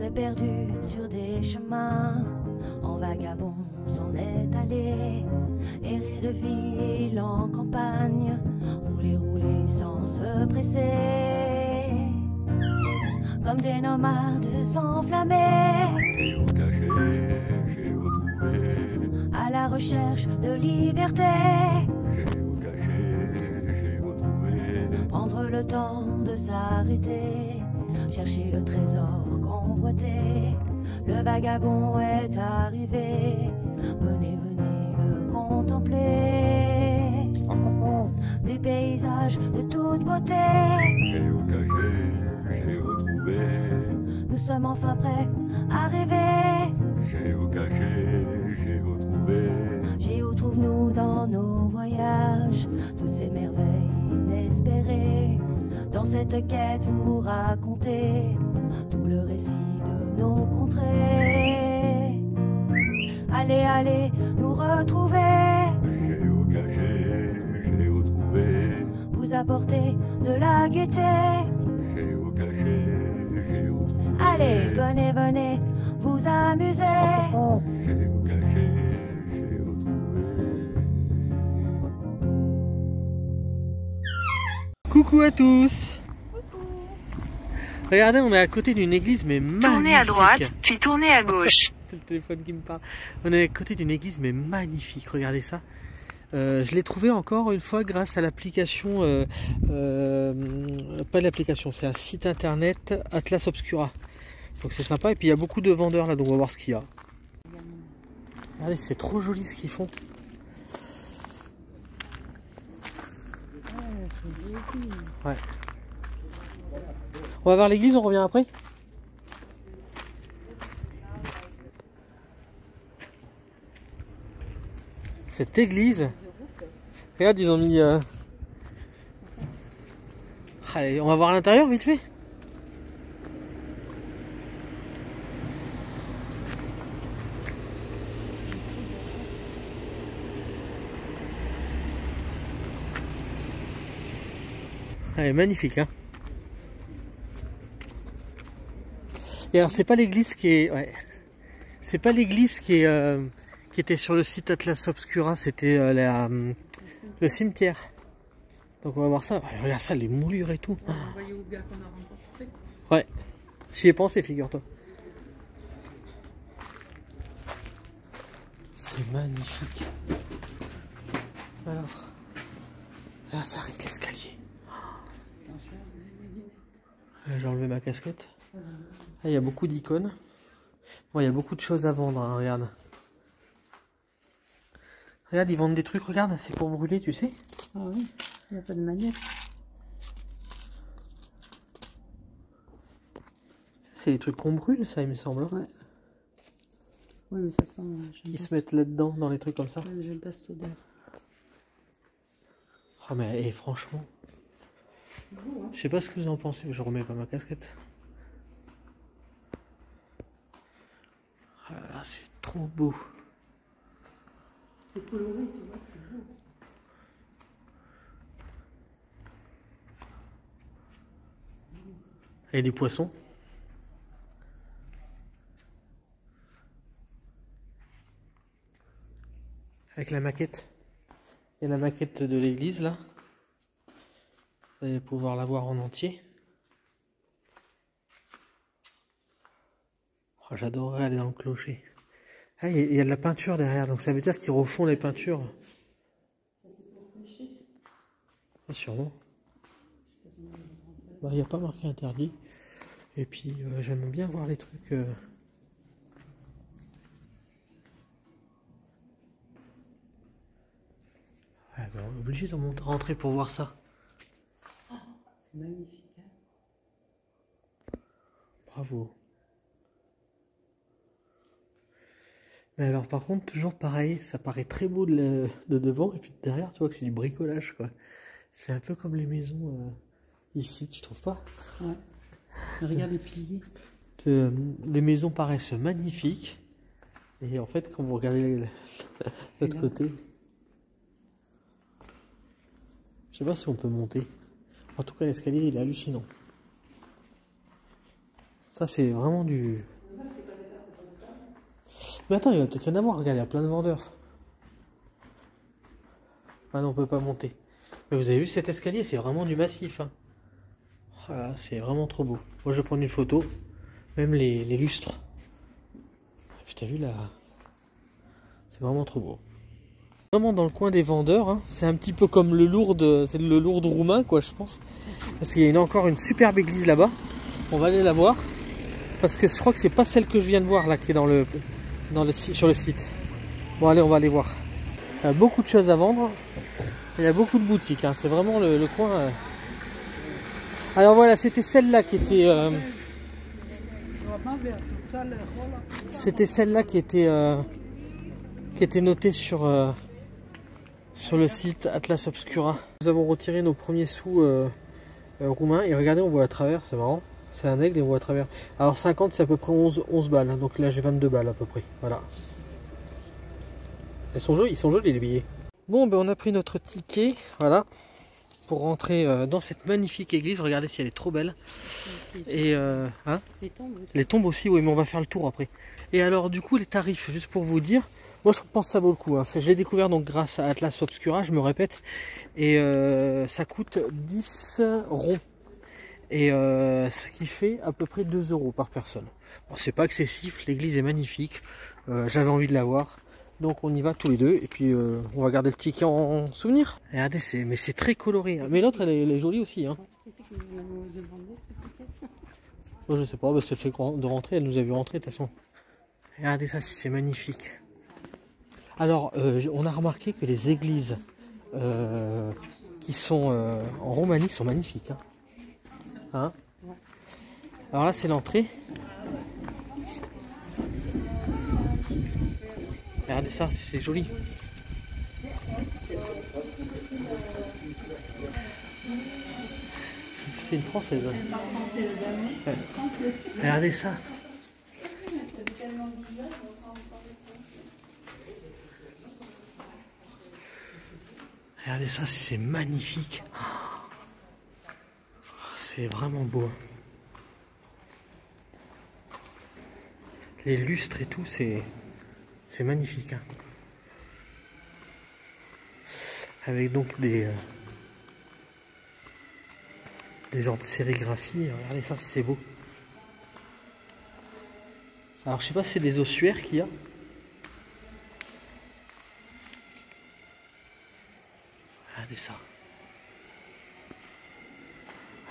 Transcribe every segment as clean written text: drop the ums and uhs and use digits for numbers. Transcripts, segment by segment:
s'est perdu sur des chemins, en vagabond s'en est allé, errer de ville en campagne, rouler, rouler sans se presser, comme des nomades enflammés, Géocaché, géotrouvé, à la recherche de liberté. géocaché, géotrouvé, Prendre le temps de s'arrêter, chercher le trésor convoité. Le vagabond est arrivé, venez, venez le contempler. Des paysages de toute beauté, géocaché, géotrouvé, nous sommes enfin prêts à rêver. géocaché, géotrouvé, Géo trouve-nous dans nos voyages, toutes ces merveilles inespérées. Dans cette quête vous racontez tout le récit de nos contrées. Allez, allez, nous retrouver, géocaché, géotrouvé, vous apporter de la gaieté. géocaché, géotrouvé, Allez, venez, venez, vous amuser. géocaché, géotrouvé. Coucou à tous. Regardez, on est à côté d'une église mais magnifique. Tournez à droite, puis tournez à gauche. C'est le téléphone qui me parle. On est à côté d'une église mais magnifique, regardez ça. Je l'ai trouvé encore une fois grâce à l'application, pas l'application, c'est un site internet Atlas Obscura. Donc c'est sympa et puis il y a beaucoup de vendeurs là, donc on va voir ce qu'il y a. Regardez, c'est trop joli ce qu'ils font. Ouais. On va voir l'église, on revient après. Cette église, regarde, ils ont mis... Allez, on va voir à l'intérieur vite fait. Elle est magnifique, hein. Et alors c'est pas l'église qui est, ouais, c'est pas l'église qui est, qui était sur le site Atlas Obscura, c'était le cimetière. Donc on va voir ça. Regarde ça, les moulures et tout. Vous voyez où bien qu'on a rencontré. Ouais, j'y ai pensé, figure-toi. C'est magnifique. Alors, là ça arrête l'escalier. J'ai enlevé ma casquette. Là, il y a beaucoup d'icônes. Bon, il y a beaucoup de choses à vendre, hein, regarde. Regarde, ils vendent des trucs, regarde, c'est pour brûler, tu sais. Ah oui, il n'y a pas de manette. C'est des trucs qu'on brûle, ça, il me semble. Ouais. Oui, mais ça sent... Ils se mettent là-dedans, dans les trucs comme ça. Je le passe soda. Oh, mais franchement... Je sais pas ce que vous en pensez, je remets pas ma casquette. Ah là là, c'est trop beau. C'est coloré, tu vois, c'est beau. Et des poissons. Avec la maquette. Il y a la maquette de l'église là. Vous allez pouvoir la voir en entier. Oh, j'adorerais aller dans le clocher. Ah, il y a de la peinture derrière, donc ça veut dire qu'ils refont les peintures. Ah, sûrement. Bah, il n'y a pas marqué interdit. Et puis j'aime bien voir les trucs. Ouais, bah, on est obligé de rentrer pour voir ça. C'est magnifique. Hein. Bravo. Mais alors par contre, toujours pareil, ça paraît très beau de devant, et puis de derrière, tu vois que c'est du bricolage, quoi. C'est un peu comme les maisons ici, tu trouves pas? Ouais. Regarde les piliers. Les maisons paraissent magnifiques, et en fait, quand vous regardez l'autre côté, je sais pas si on peut monter. En tout cas, l'escalier, il est hallucinant. Ça, c'est vraiment du Mais attends, il va peut-être y en avoir, regarde, il y a plein de vendeurs. Ah non, on peut pas monter. Mais vous avez vu cet escalier, c'est vraiment du massif. Hein. Oh là, c'est vraiment trop beau. Moi je vais prendre une photo. Même les lustres. T'as vu là? C'est vraiment trop beau. Vraiment dans le coin des vendeurs, hein. C'est un petit peu comme le Lourdes, c'est le Lourdes roumain quoi je pense. Parce qu'il y a encore une superbe église là-bas. On va aller la voir. Parce que je crois que c'est pas celle que je viens de voir là qui est sur le site. Bon allez on va aller voir. Il y a beaucoup de choses à vendre. Il y a beaucoup de boutiques, hein. C'est vraiment le coin. Alors voilà, c'était celle-là qui était. C'était celle-là qui était notée sur le site Atlas Obscura. Nous avons retiré nos premiers sous roumains et regardez, on voit à travers, c'est marrant. C'est un aigle et on voit à travers. Alors 50, c'est à peu près 11 balles. Donc là, j'ai 22 balles à peu près. Voilà. Ils sont jolis les billets. Bon, ben on a pris notre ticket, voilà, pour rentrer dans cette magnifique église. Regardez si elle est trop belle. Et hein, les tombes aussi, oui, mais on va faire le tour après. Et alors, du coup, les tarifs, juste pour vous dire, moi je pense que ça vaut le coup. Hein. J'ai découvert donc grâce à Atlas Obscura, je me répète, et ça coûte 10 ronds. Et ce qui fait à peu près 2 € par personne. Bon, c'est pas excessif, l'église est magnifique. J'avais envie de la voir. Donc on y va tous les deux et puis on va garder le ticket en souvenir. Regardez, mais c'est très coloré. Hein. Mais l'autre elle est jolie aussi. Hein. Bon, je sais pas, c'est le fait de rentrer, elle nous a vu rentrer de toute façon. Regardez ça, c'est magnifique. Alors on a remarqué que les églises qui sont en Roumanie sont magnifiques. Hein. Hein? Alors là c'est l'entrée. Regardez ça, c'est joli. C'est une française. Ouais. Regardez ça. Regardez ça, c'est magnifique. C'est vraiment beau. Les lustres et tout, c'est magnifique. Hein. Avec donc des genres de sérigraphie. Regardez ça, c'est beau. Alors je sais pas si c'est des ossuaires qu'il y a. Regardez ça.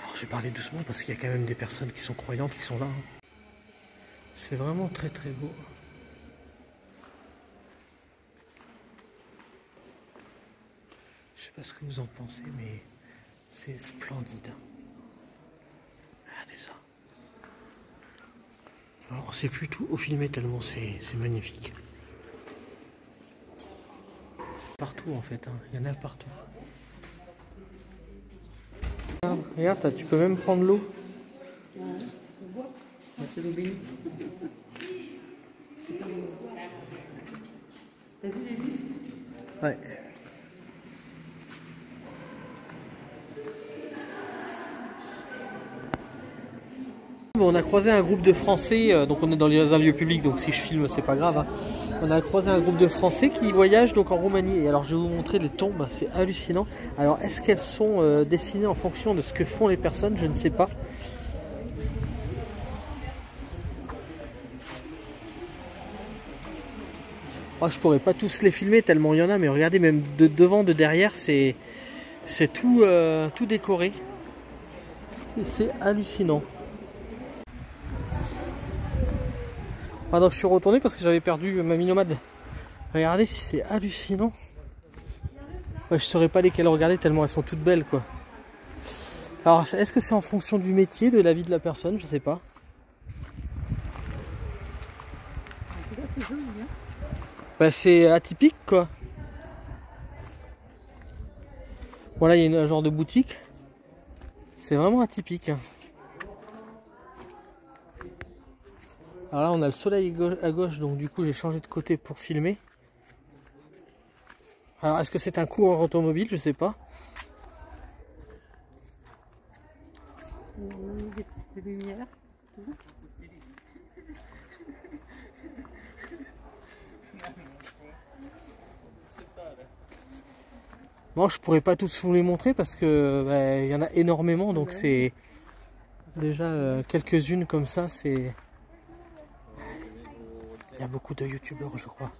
Alors je vais parler doucement parce qu'il y a quand même des personnes qui sont croyantes qui sont là. Hein. C'est vraiment très très beau. Je sais pas ce que vous en pensez, mais c'est splendide. Regardez ça. Alors, on sait plus tout au filmer tellement c'est magnifique. Partout en fait, hein. Il y en a partout. Regarde, tu peux même prendre l'eau. C'est l'eau bénite. T'as vu les bustes? Ouais. Bon, on a croisé un groupe de Français, donc on est dans un lieu public, donc si je filme c'est pas grave. Hein. On a croisé un groupe de Français qui voyagent donc en Roumanie. Et alors je vais vous montrer les tombes, c'est hallucinant. Alors est-ce qu'elles sont dessinées en fonction de ce que font les personnes? Je ne sais pas. Oh, je pourrais pas tous les filmer tellement il y en a, mais regardez, même de devant, de derrière, c'est tout, tout décoré. C'est hallucinant. Donc je suis retourné parce que j'avais perdu ma Minomade. Regardez, c'est hallucinant. Ouais, je saurais pas lesquelles regarder tellement elles sont toutes belles quoi. Alors est-ce que c'est en fonction du métier, de la vie de la personne? Je sais pas. C'est joli, hein. Bah, c'est atypique quoi. Voilà, il y a un genre de boutique. C'est vraiment atypique. Hein. Alors là on a le soleil à gauche, donc du coup j'ai changé de côté pour filmer. Alors est-ce que c'est un coureur automobile? Je sais pas. Des petites lumières. Bon, je pourrais pas tous vous les montrer parce que bah, y en a énormément, donc c'est déjà quelques-unes comme ça. C'est il y a beaucoup de youtubeurs, je crois.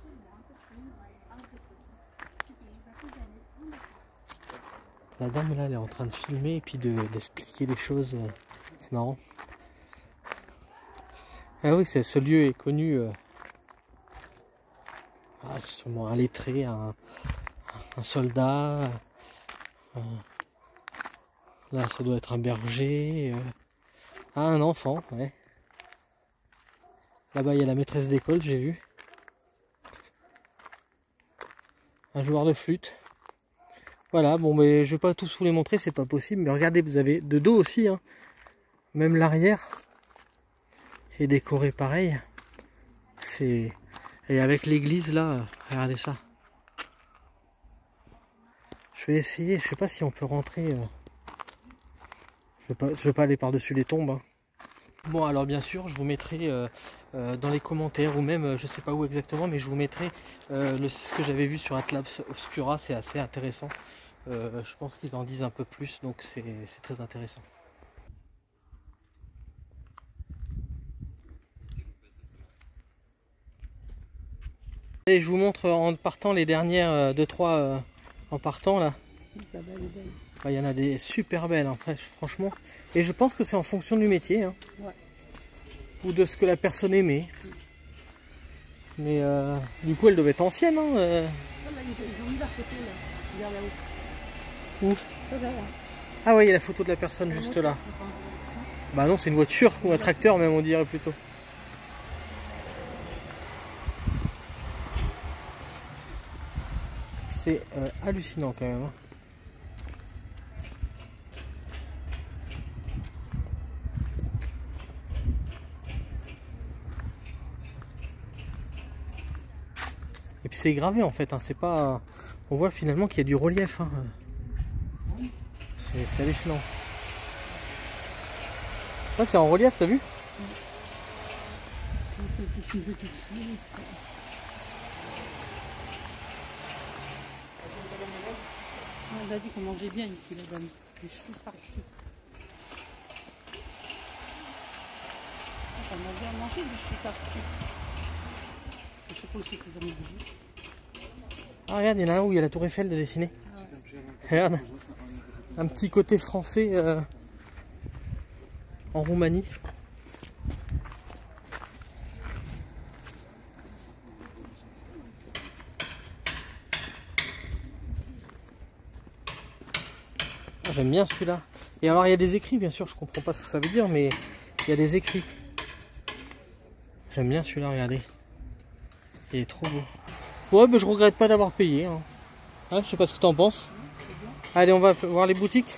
La dame là, elle est en train de filmer et puis d'expliquer les choses. C'est marrant. Ah oui, ce lieu est connu. Sûrement un lettré, un soldat. Là, ça doit être un berger. Un enfant, ouais. Là-bas, il y a la maîtresse d'école, j'ai vu. Un joueur de flûte. Voilà, bon, mais je vais pas tous vous les montrer, c'est pas possible. Mais regardez, vous avez de dos aussi, hein. Même l'arrière est décoré pareil. Et avec l'église là, regardez ça. Je vais essayer, je sais pas si on peut rentrer. Je vais pas aller par-dessus les tombes. Hein. Bon, alors bien sûr, je vous mettrai dans les commentaires ou même, je sais pas où exactement, mais je vous mettrai ce que j'avais vu sur Atlas Obscura, c'est assez intéressant. Je pense qu'ils en disent un peu plus, donc c'est très intéressant. Et je vous montre en partant les dernières 2-3 en partant là. Il y en a des super belles, hein, franchement. Et je pense que c'est en fonction du métier. Hein. Ouais. Ou de ce que la personne aimait. Mais du coup, elle devait être ancienne. Hein, Non, là, ils ont mis la photo là. Regarde là-haut. Où Ça, là. Ah ouais, il y a la photo de la personne juste là. Bah non, c'est une voiture ou un tracteur même, on dirait plutôt. C'est hallucinant quand même. Hein. Et puis c'est gravé en fait, hein. C'est pas. On voit finalement qu'il y a du relief. Hein. C'est hallucinant. Là c'est en relief, t'as vu? Elle a dit qu'on mangeait bien ici, la dame. Les cheveux par-dessus. On a bien mangé des cheveux par-dessus. Je sais pas aussi qu'ils ont mangé. Ah regarde, il y en a un où il y a la tour Eiffel de dessiner. Ah ouais. Regarde. Un petit côté français en Roumanie. J'aime bien celui-là. Et alors il y a des écrits, bien sûr, je comprends pas ce que ça veut dire, mais il y a des écrits. J'aime bien celui-là, regardez. Il est trop beau. Ouais, mais je regrette pas d'avoir payé. Hein. Hein, je sais pas ce que tu en penses. Allez, on va voir les boutiques.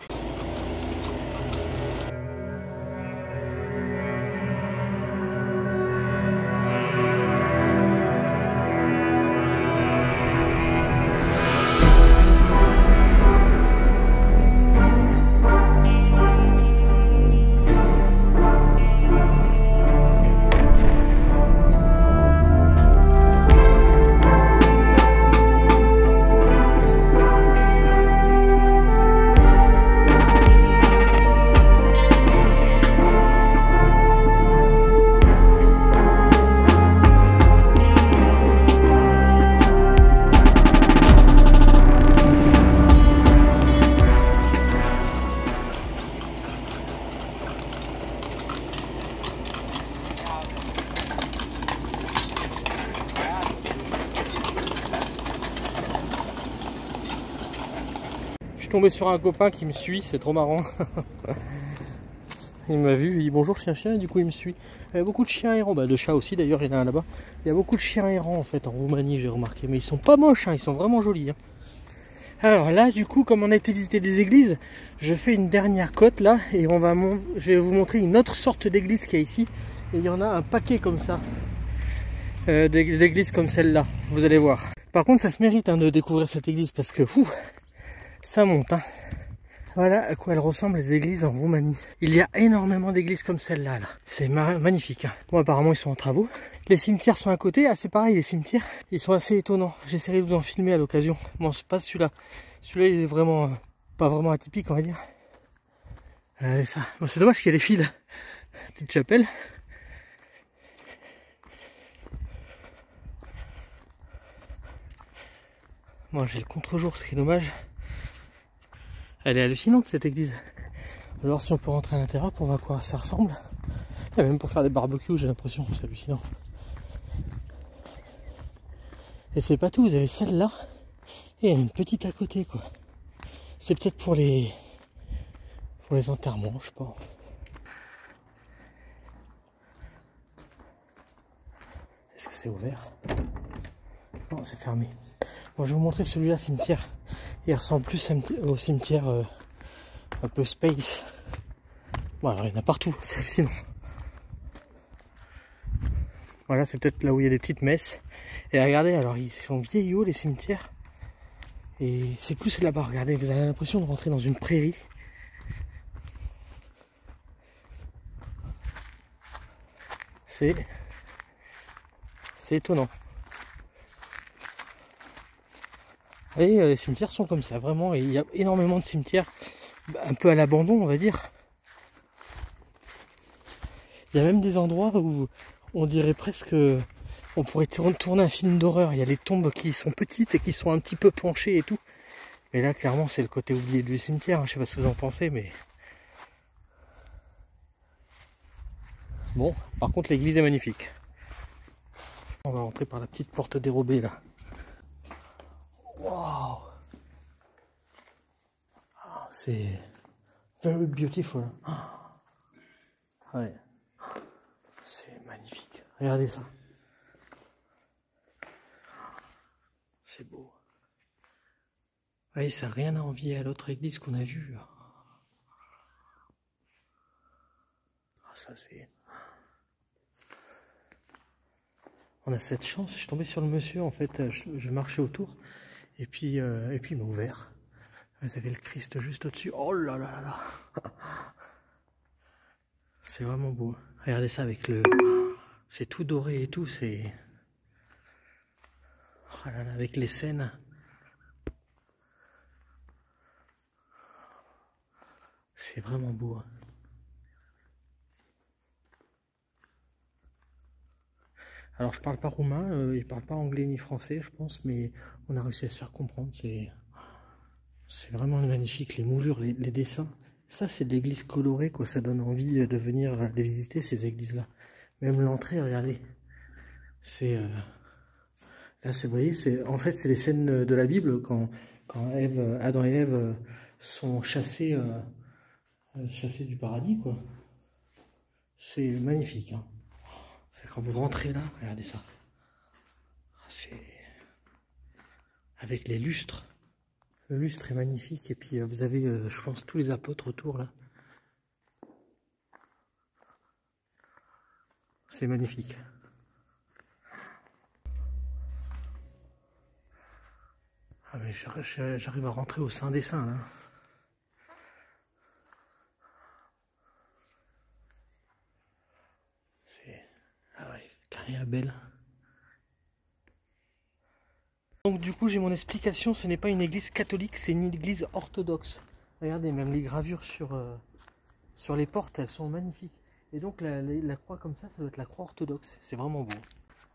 Je suis tombé sur un copain qui me suit, c'est trop marrant. Il m'a vu, il dit bonjour chien, et du coup il me suit. Il y a beaucoup de chiens errants, bah de chats aussi d'ailleurs, il y en a un là-bas. Il y a beaucoup de chiens errants en fait en Roumanie, j'ai remarqué, mais ils sont pas moches, hein, ils sont vraiment jolis. Hein. Alors là du coup, comme on a été visiter des églises, je fais une dernière côte là, et je vais vous montrer une autre sorte d'église qu'il y a ici. Et il y en a un paquet comme ça, des églises comme celle-là, vous allez voir. Par contre ça se mérite hein, de découvrir cette église parce que ça monte. Hein. Voilà à quoi elles ressemblent les églises en Roumanie. Il y a énormément d'églises comme celle-là. Là. C'est magnifique. Hein. Bon, apparemment, ils sont en travaux. Les cimetières sont à côté. Ah, c'est pareil, les cimetières. Ils sont assez étonnants. J'essaierai de vous en filmer à l'occasion. Bon, c'est pas celui-là. Celui-là il est vraiment pas vraiment atypique on va dire. Ça. Bon, c'est dommage qu'il y ait les fils. Petite chapelle. Moi j'ai le contre-jour, c'est dommage. Elle est hallucinante cette église. Alors si on peut rentrer à l'intérieur pour voir à quoi ça ressemble. Et même pour faire des barbecues j'ai l'impression, c'est hallucinant. Et c'est pas tout, vous avez celle-là. Et il y en a une petite à côté quoi. C'est peut-être pour les enterrements, je sais pas. Est-ce que c'est ouvert? Non, c'est fermé. Bon, je vais vous montrer celui-là, cimetière. Il ressemble plus au cimetière un peu space. Bon, alors il y en a partout, c'est hallucinant. Voilà, c'est peut-être là où il y a des petites messes. Et regardez, alors ils sont vieillots les cimetières. Et c'est plus là-bas, regardez, vous avez l'impression de rentrer dans une prairie. C'est étonnant. Et les cimetières sont comme ça, vraiment. Et il y a énormément de cimetières un peu à l'abandon, on va dire. Il y a même des endroits où on dirait presque on pourrait tourner un film d'horreur. Il y a les tombes qui sont petites et qui sont un petit peu penchées et tout. Mais là, clairement, c'est le côté oublié du cimetière. Je sais pas ce que vous en pensez, mais... Bon, par contre, l'église est magnifique. On va rentrer par la petite porte dérobée, là. Waouh! C'est... very beautiful. Ouais. C'est magnifique. Regardez ça. C'est beau. Oui, ça n'a rien à envier à l'autre église qu'on a vue. Ah, ça c'est... On a cette chance, je suis tombé sur le monsieur, en fait, je marchais autour, et puis il m'a ouvert. Vous avez le Christ juste au-dessus. Oh là là là là. C'est vraiment beau. Regardez ça avec le... C'est tout doré et tout, c'est... Oh là là, avec les scènes. C'est vraiment beau. Alors je parle pas roumain, il parle pas anglais ni français je pense, mais on a réussi à se faire comprendre. C'est vraiment magnifique, les moulures, les dessins. Ça c'est de l'église colorée quoi, ça donne envie de venir les visiter ces églises là. Même l'entrée, regardez. C'est là vous voyez, en fait c'est les scènes de la Bible quand Adam et Ève sont chassés du paradis quoi. C'est magnifique hein. C'est quand vous rentrez là, regardez ça. C'est avec les lustres. Le lustre est magnifique et puis vous avez, je pense, tous les apôtres autour là. C'est magnifique. Ah mais j'arrive à rentrer au sein des saints là. Ah ouais, carré belle. Donc du coup j'ai mon explication, ce n'est pas une église catholique, c'est une église orthodoxe. Regardez, même les gravures sur les portes, elles sont magnifiques. Et donc la croix comme ça doit être la croix orthodoxe, c'est vraiment beau.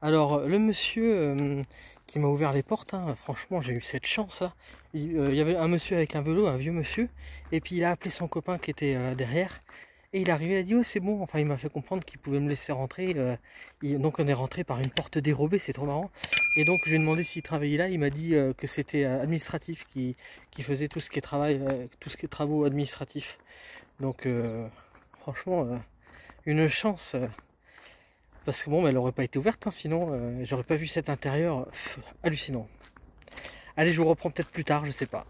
Alors le monsieur qui m'a ouvert les portes, hein, franchement j'ai eu cette chance là. Il y avait un monsieur avec un vélo, un vieux monsieur, et puis il a appelé son copain qui était derrière. Et il est arrivé, il a dit oh c'est bon, enfin il m'a fait comprendre qu'il pouvait me laisser rentrer. Donc on est rentré par une porte dérobée, c'est trop marrant. Et donc je lui ai demandé s'il travaillait là, il m'a dit que c'était administratif qui faisait tout ce qui est tout ce qui est travaux administratifs. Donc franchement une chance. Parce que bon, elle n'aurait pas été ouverte, hein, sinon j'aurais pas vu cet intérieur hallucinant. Allez, je vous reprends peut-être plus tard, je sais pas.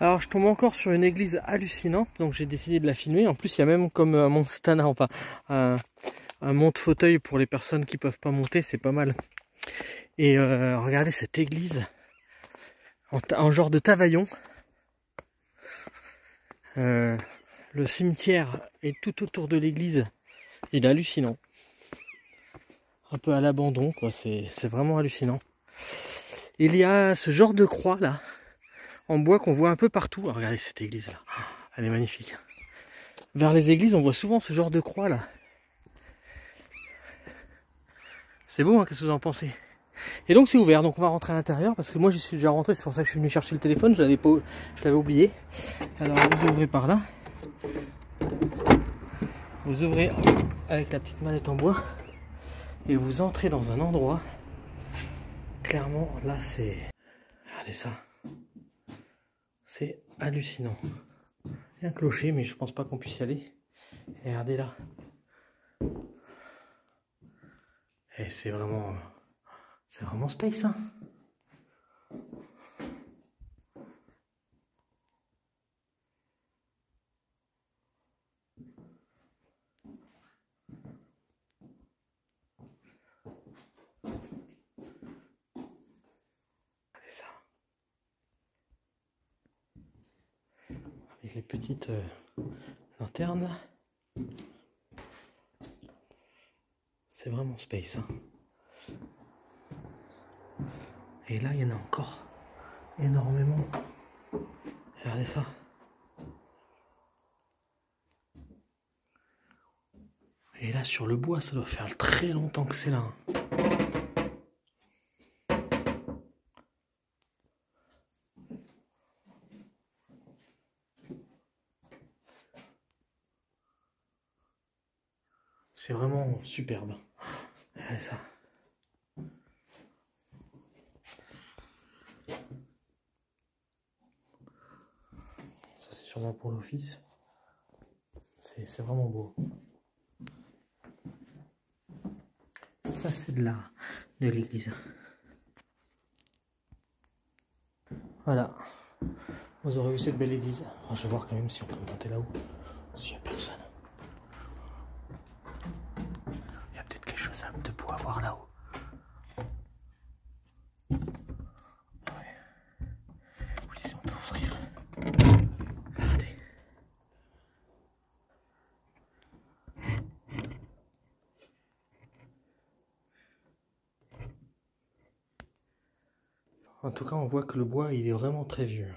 Alors je tombe encore sur une église hallucinante, donc j'ai décidé de la filmer. En plus il y a même comme un monte-stana, enfin un monte-fauteuil pour les personnes qui peuvent pas monter, c'est pas mal. Et regardez cette église en genre de Tavaillon. Le cimetière est tout autour de l'église, il est hallucinant. Un peu à l'abandon quoi, c'est vraiment hallucinant. Il y a ce genre de croix là. en bois qu'on voit un peu partout. Ah, regardez cette église là, elle est magnifique. Vers les églises, on voit souvent ce genre de croix là. C'est beau, hein, qu'est-ce que vous en pensez? Et donc c'est ouvert, donc on va rentrer à l'intérieur parce que moi j'y suis déjà rentré, c'est pour ça que je suis venu chercher le téléphone, je l'avais oublié. Alors vous ouvrez par là. Vous ouvrez avec la petite mallette en bois et vous entrez dans un endroit. Clairement, là c'est... Regardez ça. C'est hallucinant. Il y a un clocher, mais je pense pas qu'on puisse y aller. Et regardez là. Et c'est vraiment space, hein. Regardez ça. Avec les petites lanternes là. C'est vraiment space, hein. Et là, il y en a encore énormément. Regardez ça. Et là, sur le bois, ça doit faire très longtemps que c'est là, hein. C'est vraiment superbe. Regardez ça. Ça, c'est sûrement pour l'office. C'est vraiment beau. Ça, c'est de l'église. Voilà. Vous aurez vu cette belle église. Alors, je vais voir quand même si on peut monter là-haut. S'il n'y a personne. Il y a peut-être quelque chose de beau à voir là-haut. Oui, si on peut ouvrir. Regardez. En tout cas, on voit que le bois, il est vraiment très vieux.